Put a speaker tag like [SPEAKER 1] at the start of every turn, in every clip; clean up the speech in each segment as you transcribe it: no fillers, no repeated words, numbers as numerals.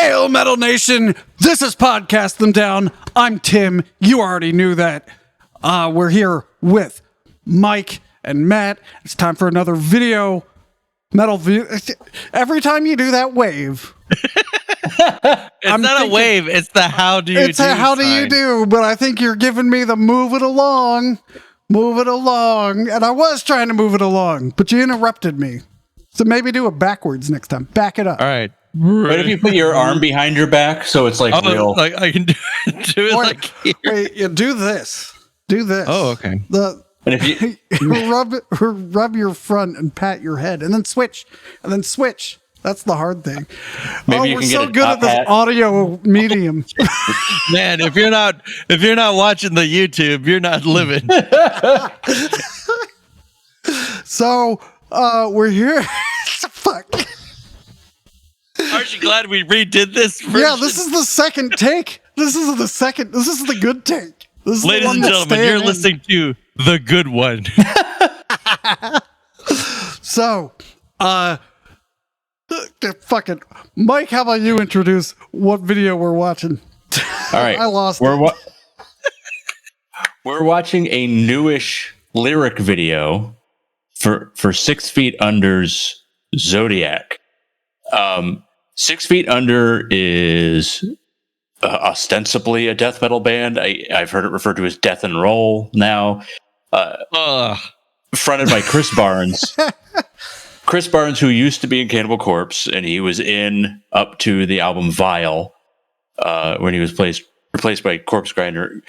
[SPEAKER 1] Hail Metal Nation! This is Podcast Them Down. I'm Tim. You already knew that. We're here with Mike and Matt. It's time for another video. Metal view. Every time you do that wave.
[SPEAKER 2] It's not a wave. It's the how do you do.
[SPEAKER 1] It's a how do you do, but I think you're giving me the move it along. Move it along. And I was trying to move it along, but you interrupted me. So maybe do it backwards next time. Back it up.
[SPEAKER 2] All right.
[SPEAKER 3] But if you put your arm behind your back, so it's like real.
[SPEAKER 2] Like I can do it
[SPEAKER 1] Or,
[SPEAKER 2] like here.
[SPEAKER 1] wait, you do this. Do this.
[SPEAKER 2] Oh, okay.
[SPEAKER 3] And if you
[SPEAKER 1] rub your front and pat your head, and then switch, That's the hard thing.
[SPEAKER 3] Maybe you
[SPEAKER 1] we're
[SPEAKER 3] can
[SPEAKER 1] so
[SPEAKER 3] get a
[SPEAKER 1] good at
[SPEAKER 3] top
[SPEAKER 1] this
[SPEAKER 3] hat.
[SPEAKER 1] audio medium.
[SPEAKER 2] Man, if you're not watching the YouTube, you're not living.
[SPEAKER 1] So we're here. Fuck.
[SPEAKER 2] Aren't you glad we redid this version?
[SPEAKER 1] Yeah, this is the second take. This is the good take. This is the
[SPEAKER 2] Ladies
[SPEAKER 1] one
[SPEAKER 2] and
[SPEAKER 1] that's
[SPEAKER 2] gentlemen,
[SPEAKER 1] staying
[SPEAKER 2] you're
[SPEAKER 1] in.
[SPEAKER 2] listening to the good one.
[SPEAKER 1] So, fucking Mike, how about you introduce what video we're watching?
[SPEAKER 3] All right,
[SPEAKER 1] I lost
[SPEAKER 3] we're watching a newish lyric video for 6 Feet Under's Zodiac. 6 Feet Under is ostensibly a death metal band. I've heard it referred to as death and roll now. Fronted by Chris Barnes. Chris Barnes, who used to be in Cannibal Corpse, and he was in up to the album Vile when he was replaced by Corpse Grinder.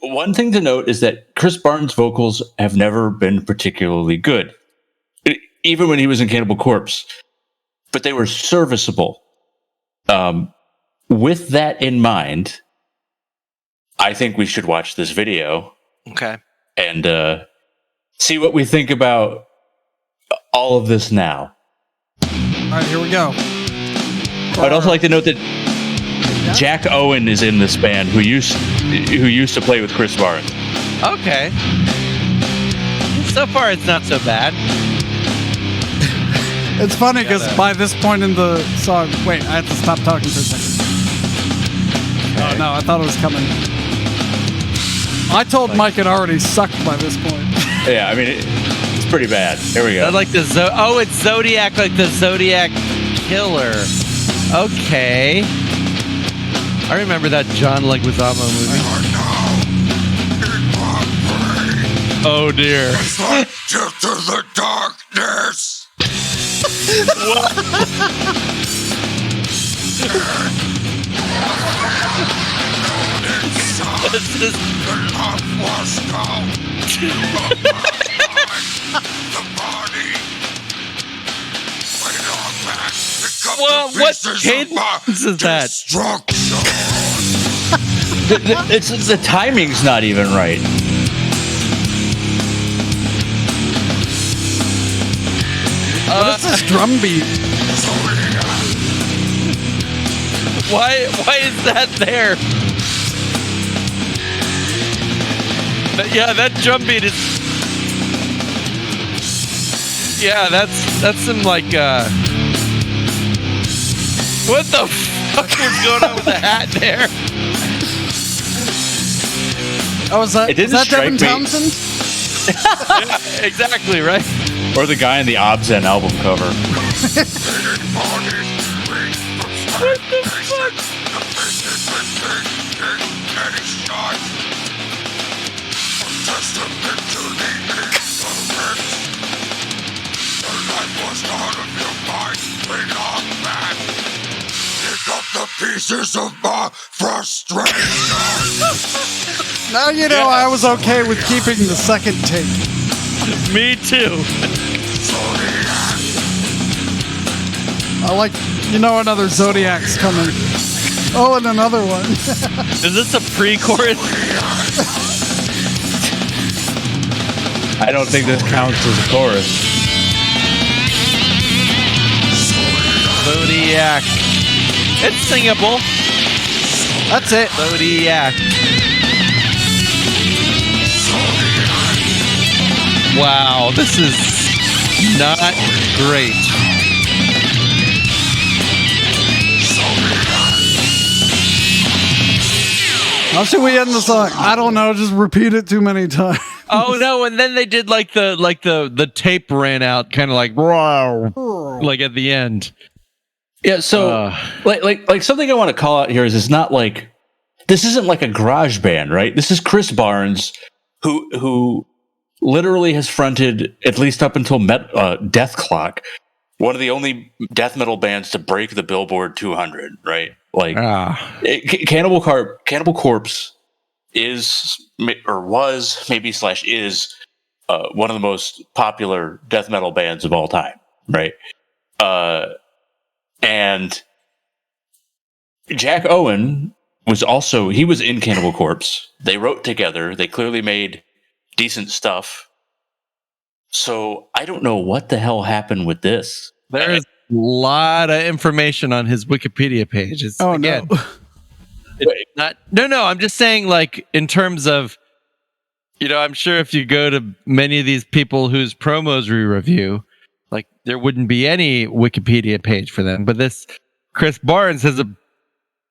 [SPEAKER 3] One thing to note is that Chris Barnes' vocals have never been particularly good, even when he was in Cannibal Corpse, but they were serviceable. With that in mind, I think we should watch this video.
[SPEAKER 2] Okay.
[SPEAKER 3] And see what we think about all of this now.
[SPEAKER 1] All right, here we go.
[SPEAKER 3] I'd also like to note that Jack Owen is in this band, who used to play with Chris Barnes.
[SPEAKER 2] Okay. So far, it's not so bad.
[SPEAKER 1] It's funny because by this point in the song, wait, I have to stop talking for a second.
[SPEAKER 3] Okay.
[SPEAKER 1] Oh no, I thought it was coming. I told Mike it already sucked by this point.
[SPEAKER 3] Yeah, I mean, it's pretty bad. Here we go.
[SPEAKER 2] I like the it's Zodiac, like the Zodiac Killer. Okay. I remember that John Leguizamo movie. Oh dear.
[SPEAKER 4] Just to the darkness.
[SPEAKER 2] This is
[SPEAKER 4] The love was gone. The body. Wait on back. Pick up
[SPEAKER 2] well,
[SPEAKER 4] the
[SPEAKER 2] what
[SPEAKER 4] pieces of
[SPEAKER 2] cadence
[SPEAKER 4] my
[SPEAKER 2] is that?
[SPEAKER 4] destruction.
[SPEAKER 3] the timing's not even right.
[SPEAKER 1] What is this drum beat?
[SPEAKER 2] Why is that there? Yeah, that drum beat is. Yeah, that's some like. What the fuck was going on with the hat there?
[SPEAKER 1] Oh, is that,
[SPEAKER 3] It didn't
[SPEAKER 1] is that Devin
[SPEAKER 3] strike me.
[SPEAKER 1] Townsend?
[SPEAKER 2] Yeah, exactly right.
[SPEAKER 3] Or the guy in the Obscene album cover.
[SPEAKER 2] What the fuck?
[SPEAKER 4] The pieces of my frustration.
[SPEAKER 1] Now you know I was okay with keeping the second take.
[SPEAKER 2] Me too.
[SPEAKER 1] I like, another Zodiac's coming. Oh, and another one.
[SPEAKER 2] Is this a pre-chorus?
[SPEAKER 3] I don't think this counts as a chorus.
[SPEAKER 2] Zodiac. It's singable.
[SPEAKER 1] That's it.
[SPEAKER 2] Zodiac. Wow, this is not great.
[SPEAKER 1] How should we end the song? I don't know. Just repeat it too many times.
[SPEAKER 2] Oh no! And then they did like the tape ran out, kind of like like at the end.
[SPEAKER 3] Yeah. So like something I want to call out here is it's not like this isn't like a garage band, right? This is Chris Barnes, who literally has fronted at least up until Death Clock, one of the only death metal bands to break the Billboard 200, right? Like Cannibal Corpse is or was maybe / is one of the most popular death metal bands of all time, right? And Jack Owen was in Cannibal Corpse. They wrote together. They clearly made decent stuff. So I don't know what the hell happened with this.
[SPEAKER 2] There's a lot of information on his Wikipedia page. It's,
[SPEAKER 1] Oh,
[SPEAKER 2] again,
[SPEAKER 1] no.
[SPEAKER 2] it's not. No. I'm just saying, like, in terms of, I'm sure if you go to many of these people whose promos we review, like, there wouldn't be any Wikipedia page for them. But this Chris Barnes has a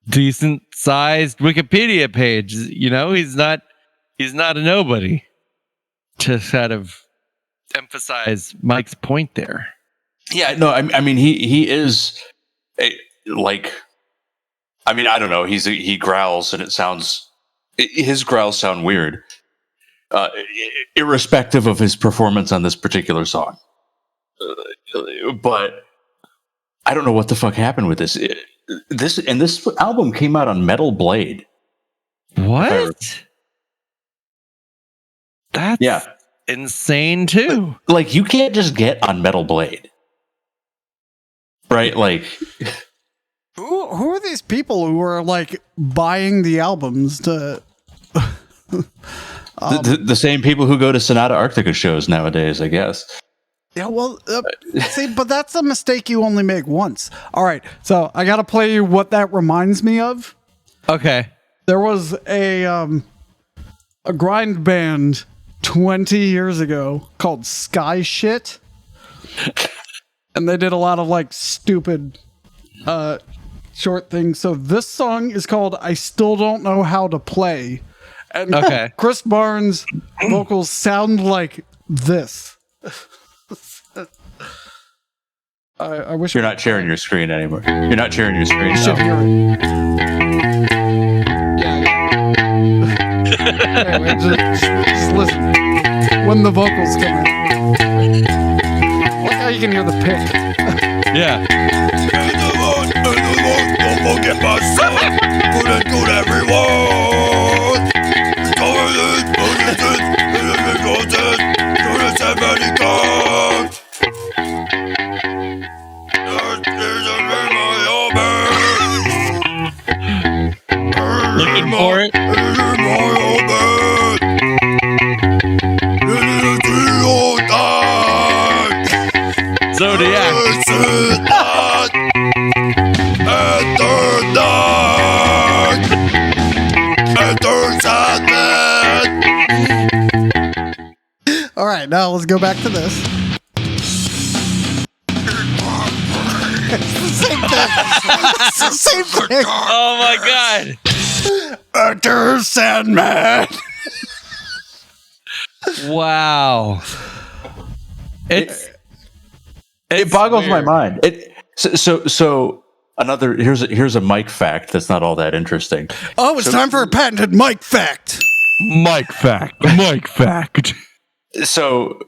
[SPEAKER 2] decent sized Wikipedia page. He's not a nobody. To kind of emphasize Mike's point there.
[SPEAKER 3] Yeah, no, I mean he is like, I mean, I don't know. He growls and his growls sound weird, irrespective of his performance on this particular song. But I don't know what the fuck happened with this. This album came out on Metal Blade.
[SPEAKER 2] What? That's insane too.
[SPEAKER 3] Like, you can't just get on Metal Blade, right? Like,
[SPEAKER 1] Who are these people who are like buying the albums to?
[SPEAKER 3] the same people who go to Sonata Arctica shows nowadays, I guess.
[SPEAKER 1] Yeah, well, see, but that's a mistake you only make once. All right, so I got to play you what that reminds me of.
[SPEAKER 2] Okay.
[SPEAKER 1] There was a grind band 20 years ago called Sky Shit, and they did a lot of like stupid short things. So this song is called I Still Don't Know How to Play, and Chris Barnes' vocals sound like this. I wish
[SPEAKER 3] You're not sharing your screen anymore. You're not sharing your screen.
[SPEAKER 1] should
[SPEAKER 3] No.
[SPEAKER 1] hear it. Anyway, just listen when the vocals come in. Look how you can hear the pick.
[SPEAKER 2] Yeah.
[SPEAKER 4] Don't forget my son. Good everyone.
[SPEAKER 2] Looking for it. Zodiac.
[SPEAKER 1] All right, now let's go back to this. It's the same thing. It's the same thing.
[SPEAKER 2] Oh my god.
[SPEAKER 1] Enter Sandman.
[SPEAKER 2] Wow.
[SPEAKER 3] It boggles my mind. So another here's a Mike fact that's not all that interesting.
[SPEAKER 1] Oh, it's time for a patented Mike fact.
[SPEAKER 2] Mike fact.
[SPEAKER 3] So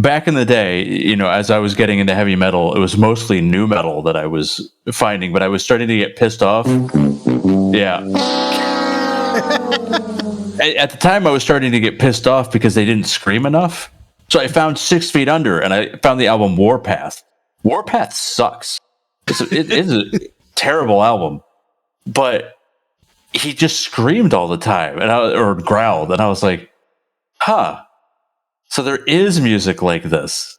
[SPEAKER 3] back in the day, as I was getting into heavy metal, it was mostly nu metal that I was finding, but I was starting to get pissed off. Yeah. At the time, I was starting to get pissed off because they didn't scream enough. So I found 6 Feet Under, and I found the album Warpath. Warpath sucks. It's a terrible album, but he just screamed all the time, or growled, and I was like, huh. So there is music like this.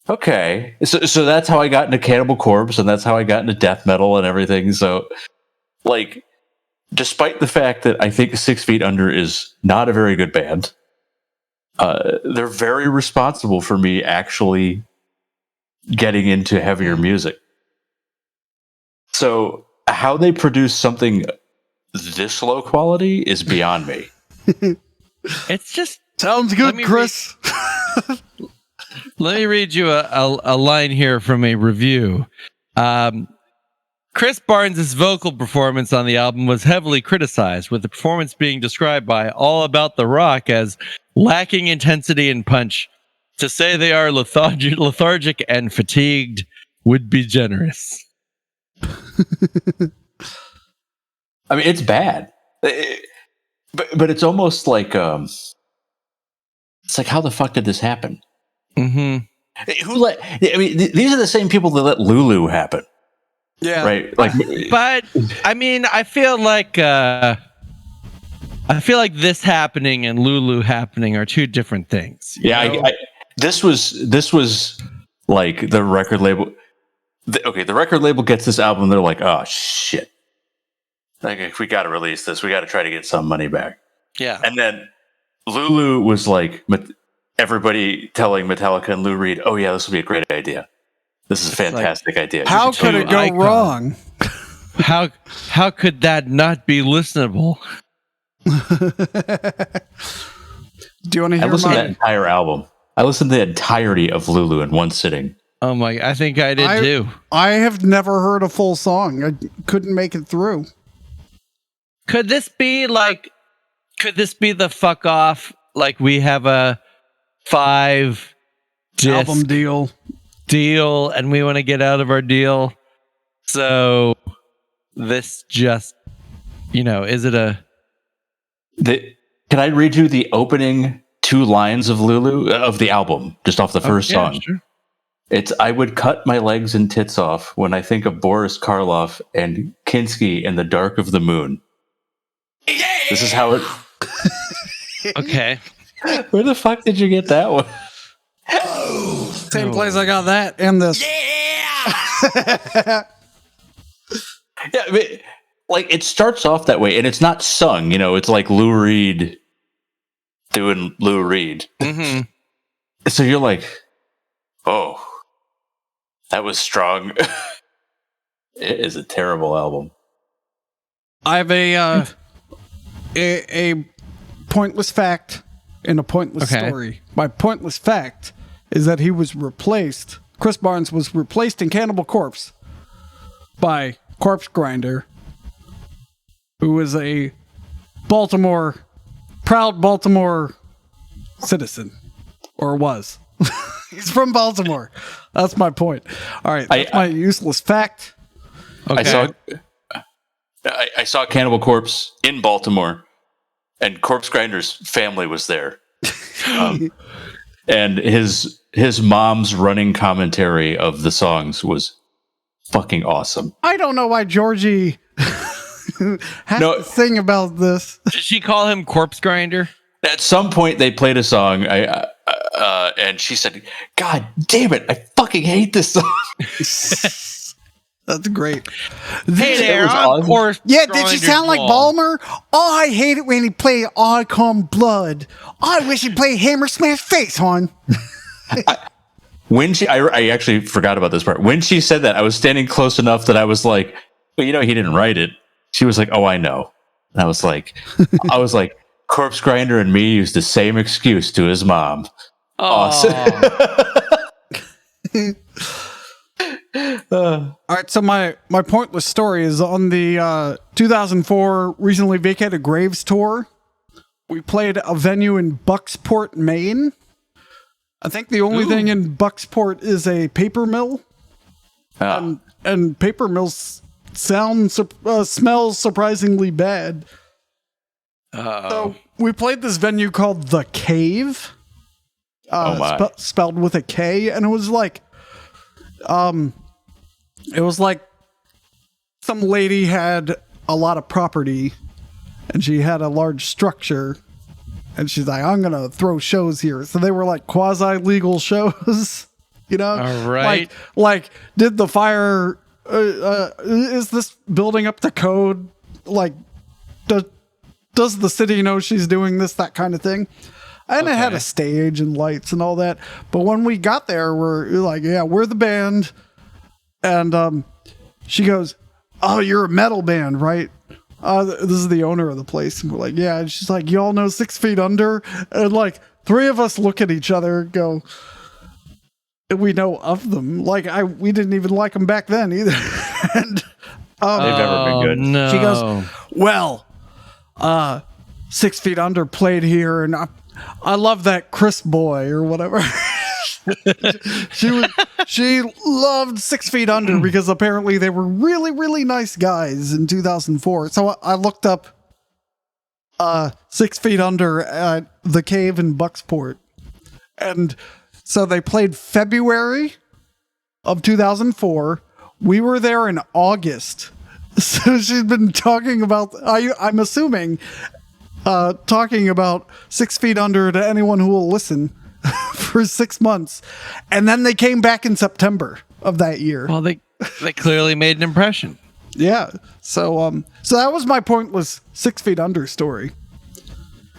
[SPEAKER 3] Okay. So that's how I got into Cannibal Corpse, and that's how I got into death metal and everything. So, like, despite the fact that I think 6 Feet Under is not a very good band, they're very responsible for me actually getting into heavier music. So how they produce something this low quality is beyond me.
[SPEAKER 2] It's just
[SPEAKER 1] Sounds good, Chris.
[SPEAKER 2] let me read you a line here from a review. Chris Barnes' vocal performance on the album was heavily criticized, with the performance being described by All About the Rock as lacking intensity and punch. To say they are lethargic and fatigued would be generous.
[SPEAKER 3] I mean, it's bad, but it's almost like it's like, how the fuck did this happen?
[SPEAKER 2] Mm-hmm.
[SPEAKER 3] Who let? I mean, these are the same people that let Lulu happen.
[SPEAKER 1] Yeah.
[SPEAKER 3] Right. Like,
[SPEAKER 2] But I mean, I feel like this happening and Lulu happening are two different things.
[SPEAKER 3] yeah. This was like the record label. The record label gets this album. They're like, oh shit. Like, if we got to release this, we got to try to get some money back.
[SPEAKER 2] Yeah.
[SPEAKER 3] And then Lulu was like, everybody telling Metallica and Lou Reed, oh yeah, this would be a great idea. This is a fantastic idea.
[SPEAKER 1] How could it go wrong?
[SPEAKER 2] How could that not be listenable?
[SPEAKER 1] Do you want to hear
[SPEAKER 3] I listened to that entire album. I listened to the entirety of Lulu in one sitting.
[SPEAKER 2] Oh my! I think I did too.
[SPEAKER 1] I have never heard a full song. I couldn't make it through.
[SPEAKER 2] Could this be the fuck off? Like, we have a 5
[SPEAKER 1] Album deal,
[SPEAKER 2] and we want to get out of our deal. So this just, is it a...
[SPEAKER 3] Can I read you the opening 2 lines of Lulu of the album, just off the first song?
[SPEAKER 2] Sure.
[SPEAKER 3] It's, I would cut my legs and tits off when I think of Boris Karloff and Kinski in the dark of the moon.
[SPEAKER 4] Yeah!
[SPEAKER 3] This is how it...
[SPEAKER 2] Okay.
[SPEAKER 3] Where the fuck did you get that one?
[SPEAKER 1] Same place I got that and this.
[SPEAKER 4] Yeah!
[SPEAKER 3] Yeah, I mean, like, it starts off that way, and it's not sung. It's like Lou Reed doing Lou Reed.
[SPEAKER 2] Mm-hmm.
[SPEAKER 3] So you're like, oh, that was strong. It is a terrible album.
[SPEAKER 1] I have a pointless fact and a pointless story. My pointless fact is that he was replaced. Chris Barnes was replaced in Cannibal Corpse by Corpse Grinder, who is a proud Baltimore citizen, or was. He's from Baltimore. That's my point. All right, that's my useless fact.
[SPEAKER 2] Okay.
[SPEAKER 3] I saw Cannibal Corpse in Baltimore, and Corpse Grinder's family was there, and his mom's running commentary of the songs was fucking awesome.
[SPEAKER 1] I don't know why Georgie has to sing about this.
[SPEAKER 2] Did she call him Corpse Grinder?
[SPEAKER 3] At some point, they played a song, and she said, "God damn it, I fucking hate this song."
[SPEAKER 1] That's great.
[SPEAKER 2] Hey there, I'm
[SPEAKER 3] awesome.
[SPEAKER 2] Corpse
[SPEAKER 1] Yeah, did she
[SPEAKER 2] Grinder's
[SPEAKER 1] sound like
[SPEAKER 2] mom.
[SPEAKER 1] Balmer? Oh, I hate it when he play I Come Blood. I wish he played Hammer Smash Face, hon.
[SPEAKER 3] When I actually forgot about this part. When she said that, I was standing close enough that I was like, "Well, he didn't write it." She was like, "Oh, I know." And I was like, Corpse Grinder and me used the same excuse to his mom. Awesome.
[SPEAKER 1] All right, so my pointless story is on the 2004 recently vacated Graves tour. We played a venue in Bucksport, Maine. I think the only thing in Bucksport is a paper mill, and paper mills smells surprisingly bad. So we played this venue called The Cave, spelled with a K, and it was like some lady had a lot of property, and she had a large structure, and she's like, I'm gonna throw shows here. So they were like quasi-legal shows,
[SPEAKER 2] All right.
[SPEAKER 1] Like did the fire? Is this building up to code? Like, does the city know she's doing this, that kind of thing? And it had a stage and lights and all that. But when we got there, we're like, yeah, we're the band. And she goes, oh, you're a metal band, right? this is the owner of the place. And we're like, yeah. And she's like, y'all know 6 Feet Under? And like 3 of us look at each other and go, we know of them. Like we didn't even like them back then either. And
[SPEAKER 3] They've never been good.
[SPEAKER 2] No.
[SPEAKER 1] she goes, well, 6 Feet Under played here, and I love that Chris boy or whatever. she loved 6 Feet Under because apparently they were really, really nice guys in 2004. So I looked up 6 Feet Under at the Cave in Bucksport, and so they played February of 2004. We were there in August. So she's been talking about, I'm assuming, talking about 6 Feet Under to anyone who will listen for 6 months. And then they came back in September of that year.
[SPEAKER 2] Well, they clearly made an impression.
[SPEAKER 1] Yeah. So that was my pointless 6 Feet Under story.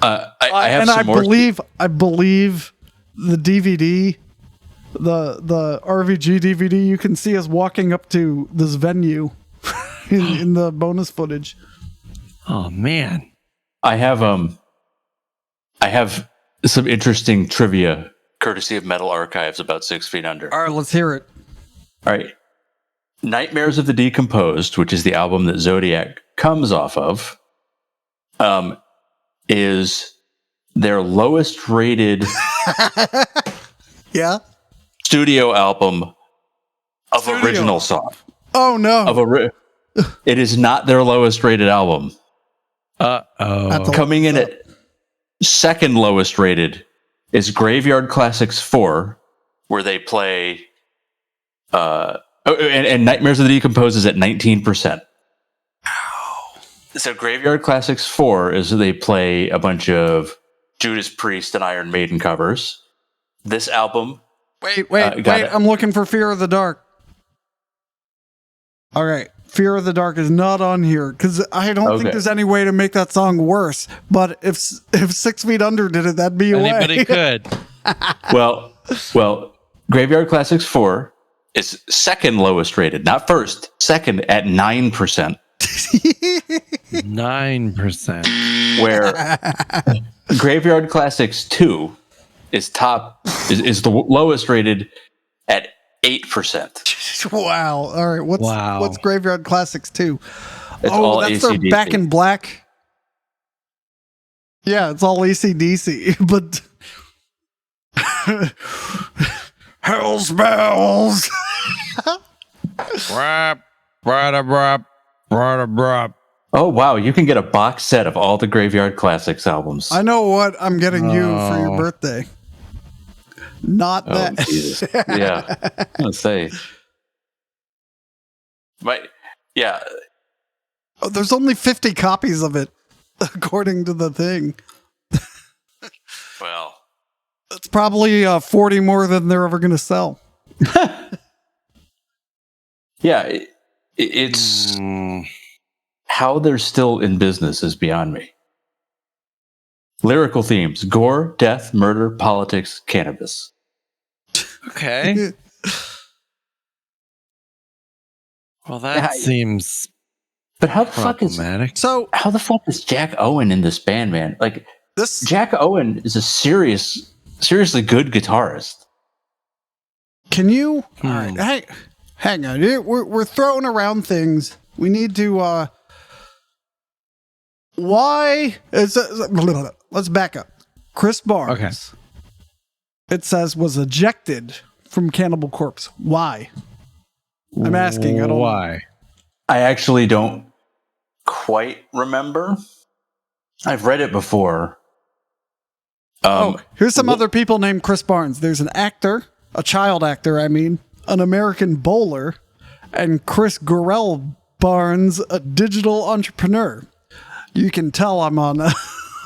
[SPEAKER 3] I have
[SPEAKER 1] and
[SPEAKER 3] some more.
[SPEAKER 1] I believe the DVD, the RVG DVD, you can see us walking up to this venue in the bonus footage.
[SPEAKER 2] Oh man.
[SPEAKER 3] I have some interesting trivia courtesy of Metal Archives about 6 Feet Under.
[SPEAKER 1] All right, let's hear it.
[SPEAKER 3] All right. Nightmares of the Decomposed, which is the album that Zodiac comes off of, is their lowest rated
[SPEAKER 1] Yeah.
[SPEAKER 3] studio album of original song.
[SPEAKER 1] Oh no.
[SPEAKER 3] It is not their lowest rated album.
[SPEAKER 2] Uh-oh.
[SPEAKER 3] Coming in at second lowest rated is Graveyard Classics 4, where they play and Nightmares of the Decomposed is at 19%. So Graveyard Classics 4 is they play a bunch of Judas Priest and Iron Maiden covers. This album...
[SPEAKER 1] Wait, I'm looking for Fear of the Dark. All right. Fear of the Dark is not on here because I don't think there's any way to make that song worse. But if 6 Feet Under did it, that'd be a way.
[SPEAKER 2] Anybody could.
[SPEAKER 3] Well, Graveyard Classics 4 is second lowest rated, not first, second at 9%.
[SPEAKER 2] 9%.
[SPEAKER 3] Where Graveyard Classics 2 is the lowest rated at 8%.
[SPEAKER 1] Wow. All right. What's Graveyard Classics 2?
[SPEAKER 3] It's all
[SPEAKER 1] that's
[SPEAKER 3] AC/DC.
[SPEAKER 1] their Back in Black. Yeah, it's all AC/DC, but Hell's Bells.
[SPEAKER 2] Rap, rap, rap, rap, rap.
[SPEAKER 3] Oh, wow. You can get a box set of all the Graveyard Classics albums.
[SPEAKER 1] I know what I'm getting you for your birthday. Not that.
[SPEAKER 3] Jesus. Yeah. I'm going to say. Yeah.
[SPEAKER 1] Oh, there's only 50 copies of it, according to the thing.
[SPEAKER 3] Well.
[SPEAKER 1] It's probably 40 more than they're ever going to sell.
[SPEAKER 3] Yeah. It's... How they're still in business is beyond me. Lyrical themes: gore, death, murder, politics, cannabis.
[SPEAKER 2] Okay. Well, that seems
[SPEAKER 3] But how the fuck is...
[SPEAKER 2] problematic.
[SPEAKER 1] So,
[SPEAKER 3] How the fuck is Jack Owen in this band, man? Like,
[SPEAKER 1] this...
[SPEAKER 3] Jack Owen is a seriously good guitarist.
[SPEAKER 1] Can you... All right, hey, hang on. We're throwing around things. We need to... Why is let's back up. Chris Barnes, it says, was ejected from Cannibal Corpse. Why? I'm asking. I don't know.
[SPEAKER 2] Why?
[SPEAKER 3] I actually don't quite remember. I've read it before.
[SPEAKER 1] Here's some other people named Chris Barnes. There's an actor, a child actor, an American bowler, and Chris Gorell Barnes, a digital entrepreneur. You can tell I'm on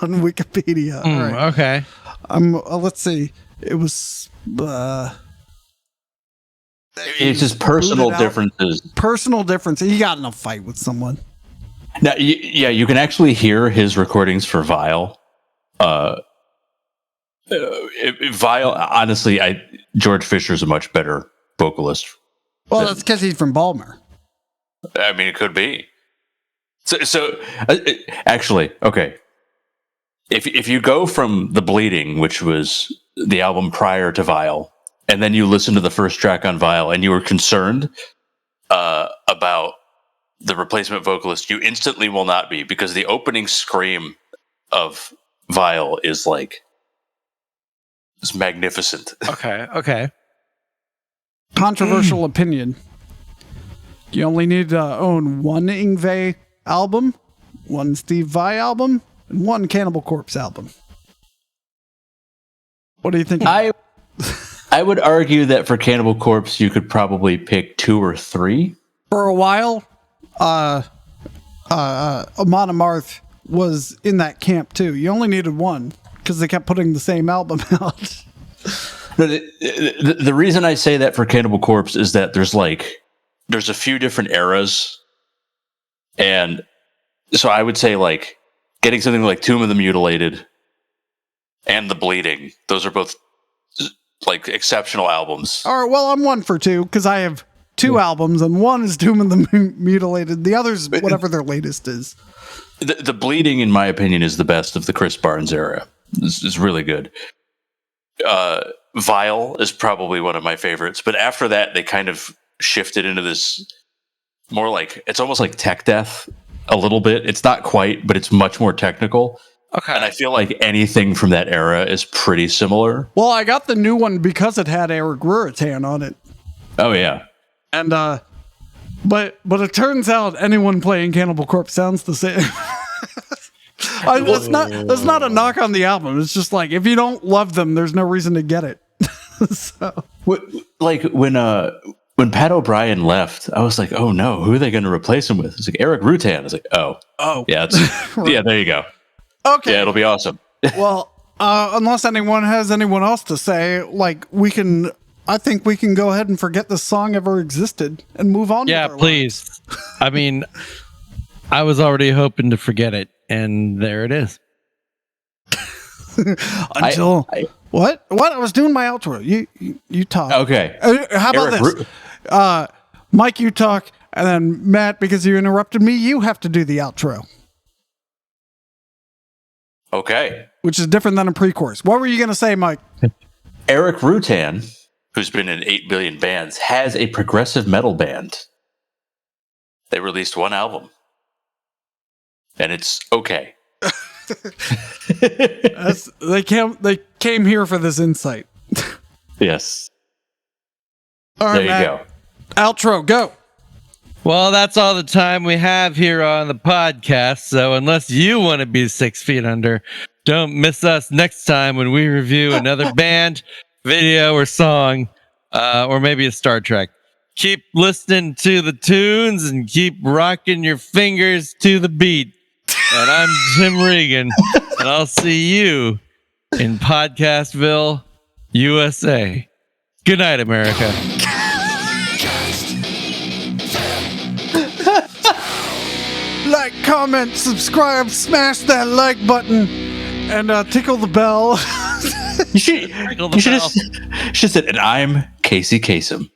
[SPEAKER 1] Wikipedia. All right.
[SPEAKER 2] Okay.
[SPEAKER 1] Let's see. It was.
[SPEAKER 3] It's just personal differences.
[SPEAKER 1] Personal differences. He got in a fight with someone.
[SPEAKER 3] Now, you can actually hear his recordings for Vile. Vile, honestly, George Fisher's a much better vocalist.
[SPEAKER 1] Well, that's because he's from Balmer.
[SPEAKER 3] I mean, it could be. Actually, okay. If you go from The Bleeding, which was the album prior to Vile, and then you listen to the first track on Vile, and you were concerned about the replacement vocalist, you instantly will not be, because the opening scream of Vile is magnificent.
[SPEAKER 2] Okay.
[SPEAKER 1] Controversial opinion. You only need to own one Yngwie album, one Steve Vai album, and one Cannibal Corpse album. What do you think?
[SPEAKER 3] I would argue that for Cannibal Corpse, you could probably pick 2 or 3.
[SPEAKER 1] For a while, Amon Amarth was in that camp too. You only needed one because they kept putting the same album out.
[SPEAKER 3] No, the reason I say that for Cannibal Corpse is that there's a few different eras, and so I would say getting something like Tomb of the Mutilated and The Bleeding. Those are both exceptional albums.
[SPEAKER 1] All right, well, I'm 1 for 2 because I have 2 albums, and one is Tomb of the Mutilated. The other's whatever their latest is.
[SPEAKER 3] The Bleeding, in my opinion, is the best of the Chris Barnes era. It's really good. Vile is probably one of my favorites, but after that, they kind of shifted into this more it's almost like tech death a little bit. It's not quite, but it's much more technical.
[SPEAKER 2] Okay.
[SPEAKER 3] And I feel like anything from that era is pretty similar.
[SPEAKER 1] Well, I got the new one because it had Eric Ruetan on it.
[SPEAKER 3] Oh yeah.
[SPEAKER 1] And but it turns out anyone playing Cannibal Corpse sounds the same. That's not a knock on the album. It's just if you don't love them, there's no reason to get it. So
[SPEAKER 3] when Pat O'Brien left, I was like, oh no, who are they going to replace him with? It's Eric Ruetan. I was like, oh yeah,
[SPEAKER 1] Right.
[SPEAKER 3] Yeah, there you go.
[SPEAKER 1] Okay.
[SPEAKER 3] Yeah, it'll be awesome.
[SPEAKER 1] Well, unless anyone has anyone else to say, I think we can go ahead and forget this song ever existed and move on.
[SPEAKER 2] Yeah, please. I mean, I was already hoping to forget it, and there it is.
[SPEAKER 1] Until what? I was doing my outro. You talk.
[SPEAKER 3] Okay.
[SPEAKER 1] How about
[SPEAKER 3] Eric
[SPEAKER 1] this? Mike, you talk, and then Matt, because you interrupted me, you have to do the outro.
[SPEAKER 3] Okay.
[SPEAKER 1] Which is different than a pre-chorus. What were you going to say, Mike?
[SPEAKER 3] Eric Ruetan, who's been in 8 billion bands, has a progressive metal band. They released 1 album. And it's okay.
[SPEAKER 1] They came here for this insight.
[SPEAKER 3] Yes.
[SPEAKER 1] All right,
[SPEAKER 3] there you
[SPEAKER 1] Matt.
[SPEAKER 3] go.
[SPEAKER 1] Outro, go.
[SPEAKER 2] Well, that's all the time we have here on the podcast. So unless you want to be 6 feet under, don't miss us next time when we review another band, video, or song, or maybe a Star Trek. Keep listening to the tunes and keep rocking your fingers to the beat. And I'm Jim Regan, and I'll see you in Podcastville, USA. Good night, America.
[SPEAKER 1] Like, comment, subscribe, smash that like button, and tickle the bell.
[SPEAKER 3] You should have said, and I'm Casey Kasem.